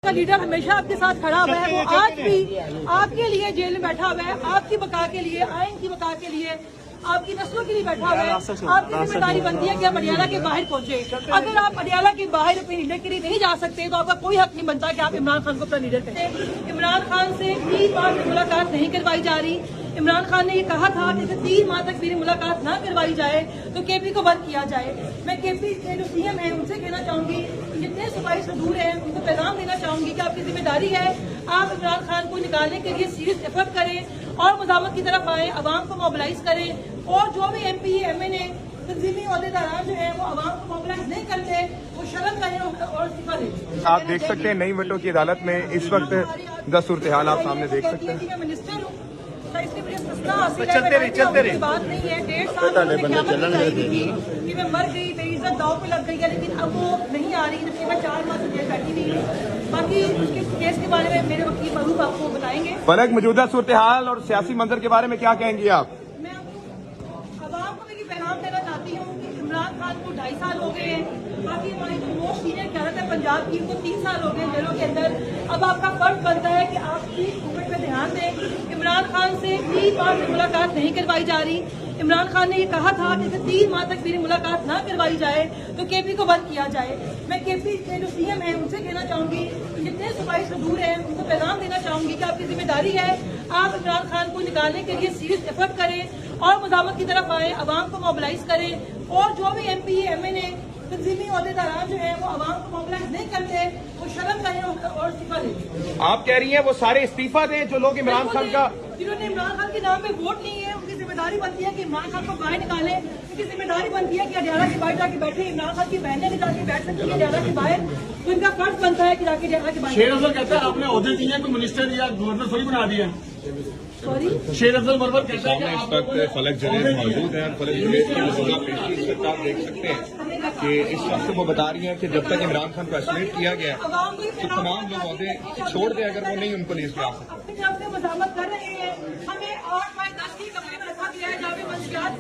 का लीडर हमेशा आपके साथ खड़ा हुआ है, वो आज भी आपके लिए जेल में बैठा हुआ है, आपकी बका के लिए, आइन की बका के लिए, आपकी नस्लों के लिए बैठा हुआ है। आपकी जिम्मेदारी बनती है कि आप अडियाला के बाहर पहुंचे। अगर आप अडियाला के बाहर अपने लीडर के लिए नहीं जा सकते तो आपका कोई हक नहीं बनता कि आप इमरान खान को अपना लीडर कहें। इमरान खान से 3 बार मुलाकात नहीं करवाई जा रही। इमरान खान ने ये कहा था कि 3 माह तक मेरी मुलाकात ना करवाई जाए तो केपी को बंद किया जाए। मैं केपी के जो सीएम है उनसे कहना चाहूंगी, जितने सूबाई सदूर हैं उनको पैगाम देना चाहूंगी कि आपकी जिम्मेदारी है, आप इमरान खान को निकालने के लिए सीरियस एफर्ट करें और मुजामत की तरफ आए, अवाम को मोबिलाइज करें। और जो भी MP MNA तंजीमी अहदेदार जो है वो अवाम को मोबिलाइज नहीं करते, वो शर्म करें और इस्तीफा दें। आप देख सकते हैं नई वटों की अदालत में इस वक्त 10 सूरत हाल आप सामने देख सकते हैं। मैं मिनिस्टर हूँ, चलते रहे बात नहीं है। 1.5 साल कि मैं मर गई, मेरी इज्जत दाव पे लग गई है, लेकिन अब वो नहीं आ रही, जबकि मैं 4 माह से जेल बैठी हुई हूँ। बाकी उसके केस के बारे में मेरे वकील मरूफ आपको बताएंगे। फलक मौजूदा सूरत हाल और सियासी मंजर के बारे में क्या कहेंगी आप? मैं अवाम को भी पैगाम देना चाहती हूँ कि इमरान खान को 2.5 साल हो गए हैं। बाकी हमारी जो मोस्ट सीनियर क्यादत है पंजाब की, उनको 3 साल हो गए जेलों के अंदर। अब आपका फर्ज बनता है कि आप प्लीज मूवमेंट पे ध्यान दें। इमरान खान से 3 बार मुलाकात नहीं करवाई जा रही। इमरान खान ने ये कहा था कि 3 माह तक मेरी मुलाकात ना करवाई जाए तो केपी को बंद किया जाए। मैं केपी के जो सीएम है उनसे कहना चाहूंगी, जितने सूबाई सदूर हैं उनको पैगाम देना चाहूंगी कि आपकी जिम्मेदारी है, आप इमरान खान को निकालने के लिए सीरियस एफर्ट करें और मुजामत की तरफ आए, अवाम को मोबिलाइज करें। और जो भी MP MNA तंजीमी अहदेदार जो है वो अवाम को मोबिलाइज नहीं करते, वो शर्म करें और इस्तीफा दें। आप कह रही हैं वो सारे इस्तीफा दें जो लोग इमरान खान का, जिन्होंने इमरान खान के नाम में वोट नहीं है, उनकी जिम्मेदारी बनती है कि इमरान खान को बाहर निकालें। उनकी जिम्मेदारी बनती है कि अडियाला के बाहर जाके बैठे। इमरान खान की बहनें भी जाके बैठ सकती है अडियाला के बाहर, तो इनका फर्ज बनता है कि जाके अडियाला के बाहर। शेर अफजल कहता है आपने ओहदे दिए कोई मिनिस्टर या गवर्नर थोड़ी बना दिया। सॉरी, शेर अफजल मरवर कहता है इस वक्त फलक जरेद मौजूद है। फलक जरेद की मौजूदा पेशी इस वक्त आप देख सकते हैं कि इस वक्त वो बता रही हैं कि जब तक इमरान खान को एस्केलेट किया गया है तो तमाम लोग ओहदे छोड़ दें अगर वो नहीं उनको लीज पे आ सकते। अपने मजामत कर रहे हैं। हमें 8 बाय 10 की कमरे में रखा गया है जहाँ पे मंशियात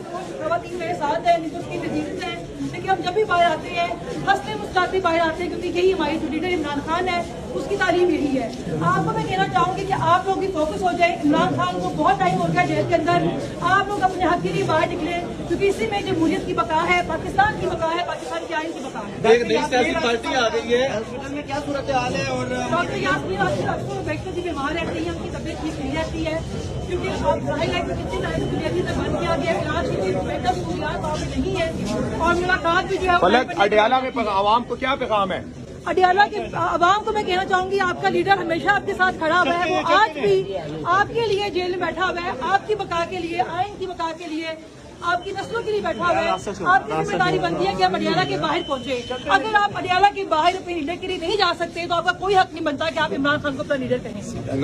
खवातीन मेरे साथ है, उसकी वजीरत है। लेकिन हम जब भी बाहर आते हैं हंसते मुस्कुराते बाहर आते हैं, क्योंकि यही हमारी जो लीडर इमरान खान है उसकी तालीम यही है। आपको मैं कहना चाहूंगी कि आप लोग भी फोकस हो जाए। इमरान खान को बहुत टाइम हो गया जेल के अंदर, आप लोग अपने हक के लिए बाहर निकले, क्योंकि इसी में जमहूरियत की बका है, पाकिस्तान की बका है, पाकिस्तान की आइन की बका है। एक नई सियासी पार्टी आ गई है, हॉस्पिटल में क्या सूरत हाल है? और डॉक्टर यास्मीन अक्सर बेहतर जी बीमार रहती है, उनकी तबीयत ठीक नहीं रहती है, क्योंकि आप जाहिर है कि कितनी टाइम से बंद किया गया, इलाज की बेहतर सहूलियात वहाँ पे नहीं है। और मुलाकात भी जो है फलक अडियाला में आवाम को क्या पैगाम है? अडियाला के अवाम को मैं कहना चाहूंगी, आपका लीडर हमेशा आपके साथ खड़ा हुआ है, वो आज भी आपके लिए जेल में बैठा हुआ है, आपकी बका के लिए, आइन की बका के लिए, आपकी नस्लों के लिए बैठा हुआ है। आपकी जिम्मेदारी बनती है कि आप अडियाला के बाहर पहुंचे। अगर आप अडियाला के बाहर अपने लीडर के लिए नहीं जा सकते तो आपका कोई हक नहीं बनता कि आप इमरान खान को अपना लीडर कहें।